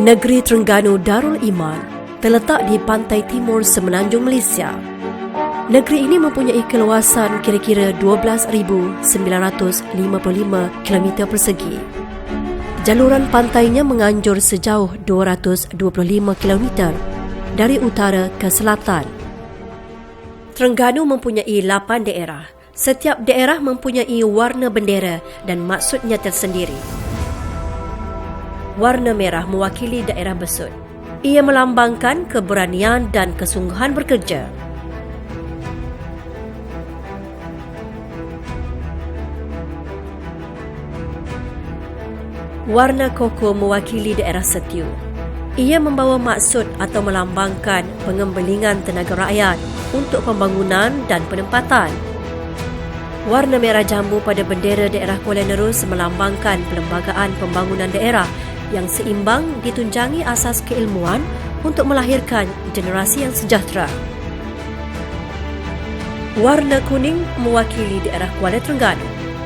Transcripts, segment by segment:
Negeri Terengganu Darul Iman terletak di pantai timur semenanjung Malaysia. Negeri ini mempunyai keluasan kira-kira 12,955 km persegi. Jaluran pantainya menganjur sejauh 225 km dari utara ke selatan. Terengganu mempunyai 8 daerah. Setiap daerah mempunyai warna bendera dan maksudnya tersendiri. Warna merah mewakili daerah Besut. Ia melambangkan keberanian dan kesungguhan bekerja. Warna koko mewakili daerah Setiu. Ia membawa maksud atau melambangkan pengembelingan tenaga rakyat untuk pembangunan dan penempatan. Warna merah jambu pada bendera daerah Kuala Nerus melambangkan perlembagaan pembangunan daerah yang seimbang ditunjangi asas keilmuan untuk melahirkan generasi yang sejahtera. Warna kuning mewakili daerah Kuala Terengganu.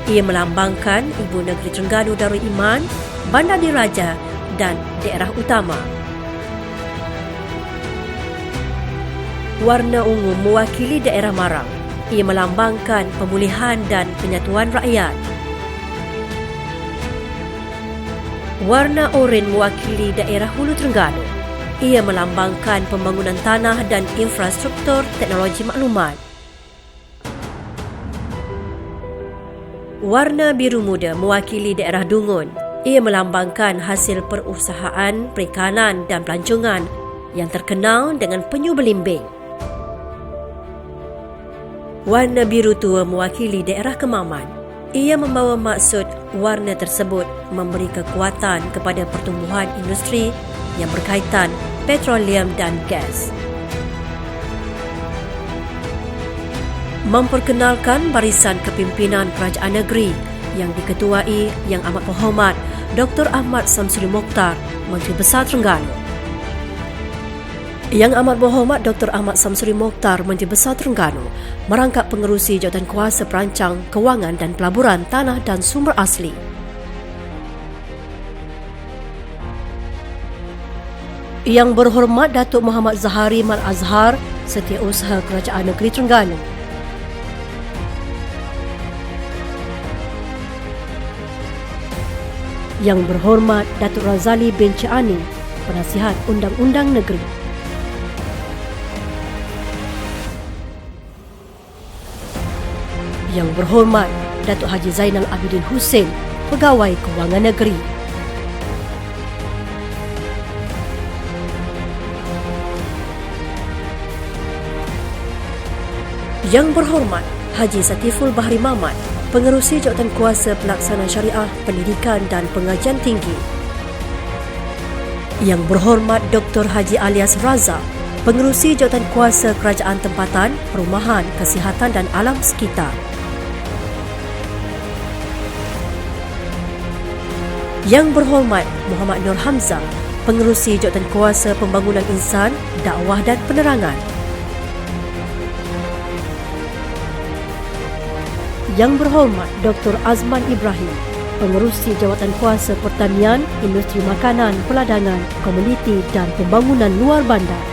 Ia melambangkan Ibu Negeri Terengganu Darul Iman, Bandar Diraja dan daerah utama. Warna ungu mewakili daerah Marang. Ia melambangkan pemulihan dan penyatuan rakyat. Warna oranye mewakili daerah Hulu Terengganu. Ia melambangkan pembangunan tanah dan infrastruktur teknologi maklumat. Warna biru muda mewakili daerah Dungun. Ia melambangkan hasil perusahaan perikanan dan pelancongan yang terkenal dengan penyu belimbing. Warna biru tua mewakili daerah Kemaman. Ia membawa maksud warna tersebut memberi kekuatan kepada pertumbuhan industri yang berkaitan petroleum dan gas. Memperkenalkan barisan kepimpinan kerajaan negeri yang diketuai Yang Amat Berhormat Dr. Ahmad Samsuri Mokhtar, Menteri Besar Terengganu. Yang Amat Berhormat Dr. Ahmad Samsuri Mokhtar, Menteri Besar Terengganu, merangkap pengerusi Jawatankuasa Perancang Kewangan dan Pelaburan Tanah dan Sumber Asli. Yang Berhormat Datuk Muhammad Zahari Mal Azhar, Setiausaha Kerajaan Negeri Terengganu. Yang Berhormat Datuk Razali bin Ciani, Penasihat Undang-Undang Negeri. Yang Berhormat Datuk Haji Zainal Abidin Hussein, Pegawai Kewangan Negeri. Yang Berhormat Haji Satiful Bahri Mamat, Pengerusi Jawatankuasa Pelaksana Syariah Pendidikan dan Pengajian Tinggi. Yang Berhormat Dr. Haji Alias Razak, Pengerusi Jawatankuasa Kerajaan Tempatan, Perumahan, Kesihatan dan Alam Sekitar. Yang Berhormat Muhammad Nur Hamzah, Pengerusi Jawatankuasa Pembangunan Insan, Dakwah dan Penerangan. Yang Berhormat Dr. Azman Ibrahim, Pengerusi Jawatankuasa Pertanian, Industri Makanan, Peladangan, Komuniti dan Pembangunan Luar Bandar.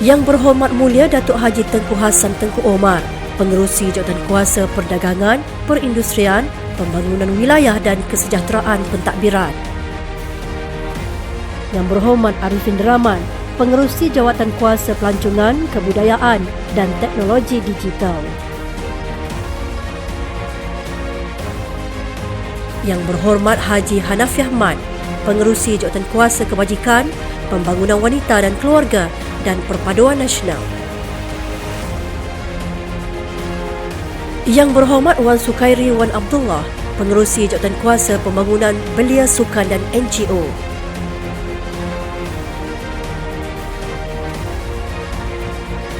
Yang Berhormat Mulia Datuk Haji Tengku Hassan Tengku Omar, Pengerusi Jawatankuasa Perdagangan, Perindustrian, Pembangunan Wilayah dan Kesejahteraan Pentadbiran. Yang Berhormat Arifin Deraman, Pengerusi Jawatankuasa Pelancongan, Kebudayaan dan Teknologi Digital. Yang Berhormat Haji Hanafiah Man, Pengerusi Jawatankuasa Kebajikan, Pembangunan Wanita dan Keluarga dan Perpaduan Nasional. Yang Berhormat Wan Sukairi Wan Abdullah, Pengerusi Jawatankuasa Pembangunan Belia Sukan dan NGO.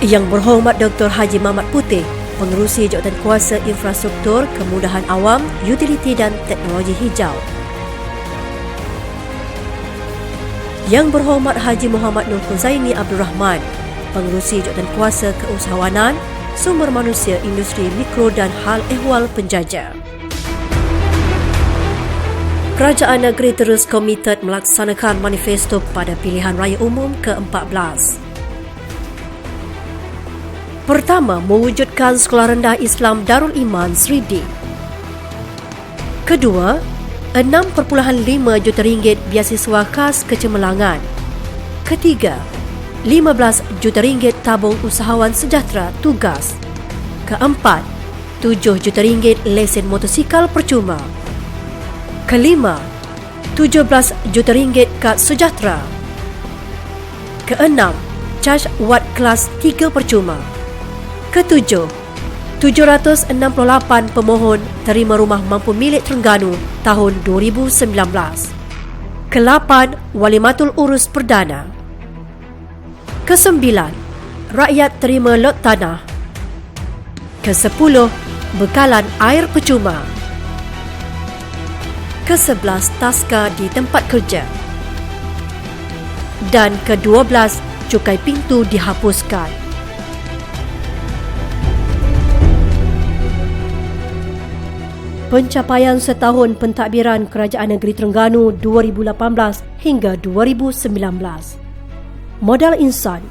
Yang Berhormat Dr. Haji Mamat Putih, Pengerusi Jawatankuasa Infrastruktur, Kemudahan Awam, Utiliti dan Teknologi Hijau. Yang Berhormat Haji Muhammad Nur Huzaini Abdul Rahman, Pengerusi Jawatankuasa Keusahawanan, Sumber Manusia Industri Mikro dan Hal Ehwal Penjaja. Kerajaan negeri terus komited melaksanakan manifesto pada pilihan raya umum ke-14. Pertama, mewujudkan Sekolah Rendah Islam Darul Iman Sri D. Kedua, 6.5 juta ringgit beasiswa khas kecemerlangan. Ketiga, 15 juta ringgit tabung usahawan sejahtera tugas. Keempat, 7 juta ringgit lesen motosikal percuma. Kelima, 17 juta ringgit kad sejahtera. Keenam, caj wad kelas 3 percuma. Ketujuh, 768 pemohon terima rumah mampu milik Terengganu tahun 2019. Kelapan, Walimatul Urus Perdana. Kesembilan, rakyat terima lot tanah. Kesepuluh, bekalan air percuma. Ke-11, taska di tempat kerja. Dan ke-12, cukai pintu dihapuskan. Pencapaian setahun pentadbiran Kerajaan Negeri Terengganu 2018 hingga 2019. Modal insan,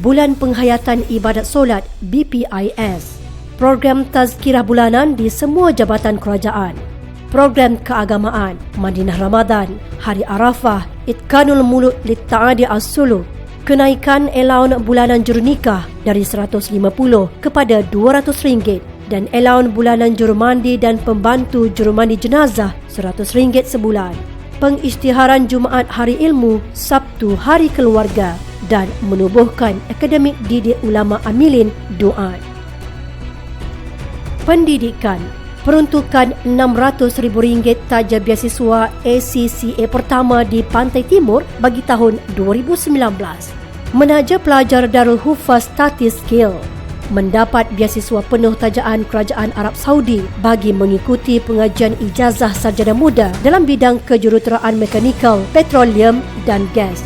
Bulan Penghayatan Ibadat Solat BPIS, program tazkirah bulanan di semua jabatan kerajaan, program keagamaan, Madinah Ramadan, Hari Arafah, Itqanul Mulud Litta'adi As-Suluk, kenaikan elaun bulanan jurunikah dari RM150 kepada RM200 dan elaun bulanan jurumandi dan pembantu jurumandi jenazah RM100 sebulan, pengisytiharan Jumaat Hari Ilmu, Sabtu Hari Keluarga dan menubuhkan Akademik Didik Ulama Amilin Duat. Pendidikan, peruntukan RM600,000 taja beasiswa ACCA pertama di Pantai Timur bagi tahun 2019. Menaja pelajar Darul Hufaz Tati Skill mendapat beasiswa penuh tajaan Kerajaan Arab Saudi bagi mengikuti pengajian ijazah sarjana muda dalam bidang kejuruteraan mekanikal, petroleum dan gas.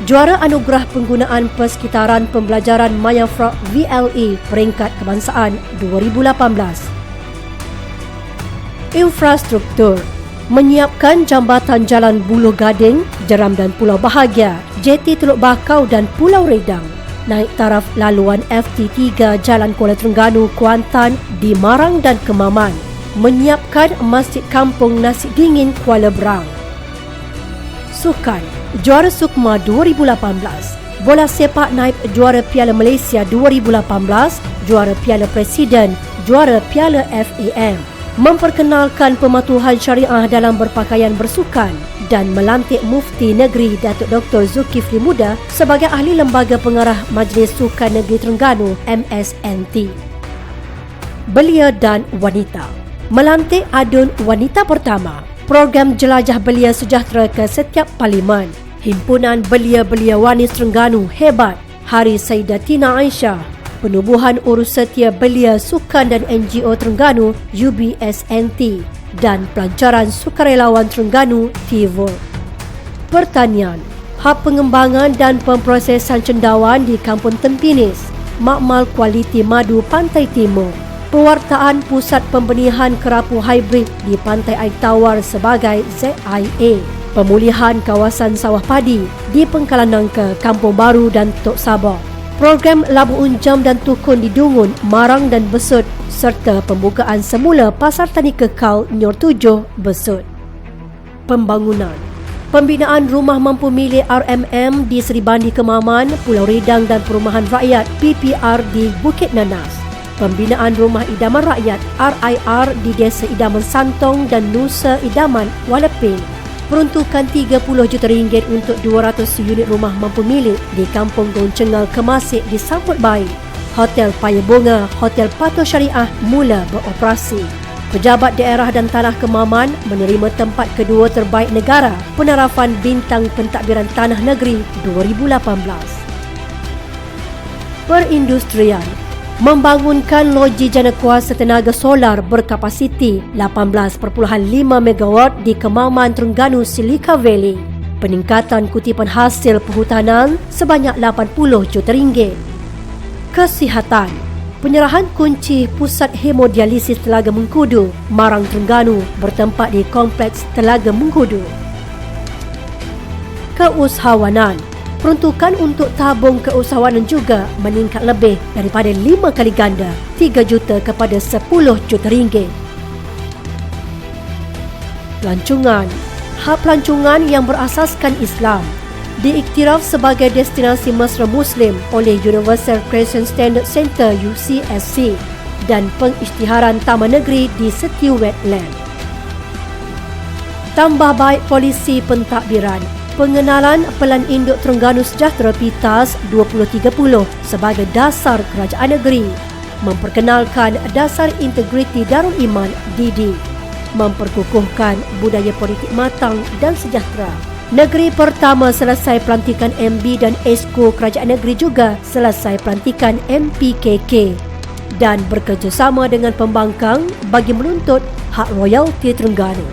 Juara anugerah penggunaan persekitaran pembelajaran Mayafra VLE peringkat kebangsaan 2018. Infrastruktur, menyiapkan jambatan Jalan Buluh Gading, Jeram dan Pulau Bahagia, JT Teluk Bakau dan Pulau Redang. Naik taraf laluan FT3 Jalan Kuala Terengganu, Kuantan, di Marang dan Kemaman. Menyiapkan Masjid Kampung Nasi Dingin Kuala Berang. Sukan, juara Sukma 2018. Bola sepak naib juara Piala Malaysia 2018, juara Piala Presiden, juara Piala FAM. Memperkenalkan pematuhan syariah dalam berpakaian bersukan dan melantik Mufti Negeri Datuk Dr. Zulkifli Muda sebagai ahli lembaga pengarah Majlis Sukan Negeri Terengganu MSNT. Belia dan Wanita, melantik adun wanita pertama. Program jelajah belia sejahtera ke setiap parlimen. Himpunan Belia-Belia Wanis Terengganu hebat. Hari Sayyidatina Aisyah. Penubuhan Urus Setia Belia Sukan dan NGO Terengganu UBSNT dan Pelancaran Sukarelawan Terengganu TVOL. Pertanian, hak pengembangan dan pemprosesan cendawan di Kampung Tempinis, Makmal Kualiti Madu Pantai Timur, pewartaan Pusat Pembenihan Kerapu Hybrid di Pantai Air Tawar sebagai ZIA, pemulihan kawasan sawah padi di Pengkalan Nangka, Kampung Baru dan Tok Sabah, program Labu Unjam dan Tukun di Dungun, Marang dan Besut serta pembukaan semula Pasar Tani Kekal Nyor 7 Besut. Pembangunan, pembinaan rumah mampu milik RMM di Seribandi Kemaman, Pulau Redang dan Perumahan Rakyat PPR di Bukit Nanas. Pembinaan Rumah Idaman Rakyat RIR di Desa Idaman Santong dan Nusa Idaman Waleping. Peruntukan RM30 juta untuk 200 unit rumah mampu milik di Kampung Goncengal Kemasik disambut baik. Hotel Payabunga, Hotel Patuh Syariah mula beroperasi. Pejabat daerah dan tanah Kemaman menerima tempat kedua terbaik negara penarafan bintang pentadbiran tanah negeri 2018. Perindustrian, membangunkan loji jana kuasa tenaga solar berkapasiti 18.5 MW di Kemaman Terengganu Silika Valley. Peningkatan kutipan hasil perhutanan sebanyak RM80 juta. Kesihatan, Penyerahan kunci Pusat Hemodialisis Telaga Mengkudu, Marang Terengganu bertempat di Kompleks Telaga Mengkudu. Keusahawanan. Peruntukan untuk tabung keusahawanan juga meningkat lebih daripada 5 kali ganda, 3 juta kepada 10 juta ringgit. Pelancongan. Hak pelancongan yang berasaskan Islam diiktiraf sebagai destinasi mesra Muslim oleh Universal Christian Standard Centre UCSC dan pengisytiharan Taman Negeri di Setiu Wetland. Tambah baik polisi pentadbiran. Pengenalan Pelan Induk Terengganu Sejahtera PITAS 2030 sebagai dasar kerajaan negeri. Memperkenalkan dasar integriti Darul Iman DD. Memperkukuhkan budaya politik matang dan sejahtera. Negeri pertama selesai pelantikan MB dan Esko Kerajaan Negeri juga selesai pelantikan MPKK dan bekerjasama dengan pembangkang bagi menuntut hak royalti Terengganu.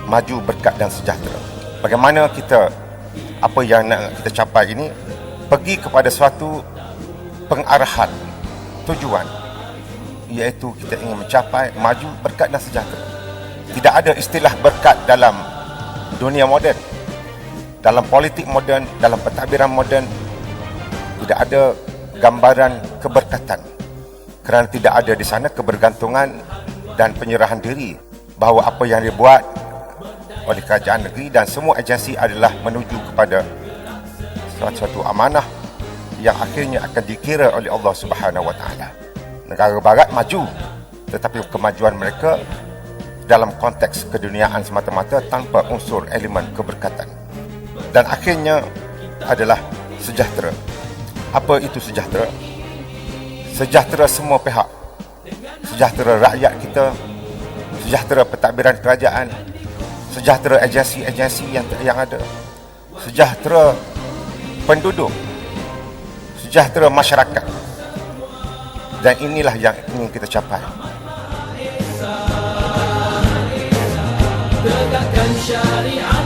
Maju, berkat dan sejahtera. Bagaimana kita, apa yang nak kita capai ini, pergi kepada suatu pengarahan, tujuan, iaitu kita ingin mencapai maju, berkat dan sejahtera. Tidak ada istilah berkat dalam dunia moden, dalam politik moden, dalam pentadbiran moden. Tidak ada gambaran keberkatan, kerana tidak ada di sana kebergantungan dan penyerahan diri bahawa apa yang dibuat oleh kerajaan negeri dan semua agensi adalah menuju kepada suatu amanah yang akhirnya akan dikira oleh Allah Subhanahu Wa Taala. Negara barat maju, tetapi kemajuan mereka dalam konteks keduniaan semata-mata tanpa unsur elemen keberkatan. Dan akhirnya adalah sejahtera. Apa itu sejahtera? Sejahtera semua pihak. Sejahtera rakyat kita, sejahtera pentadbiran kerajaan, sejahtera agensi-agensi yang ada, sejahtera penduduk, sejahtera masyarakat. Dan inilah yang ingin kita capai. Tegakkan syariat.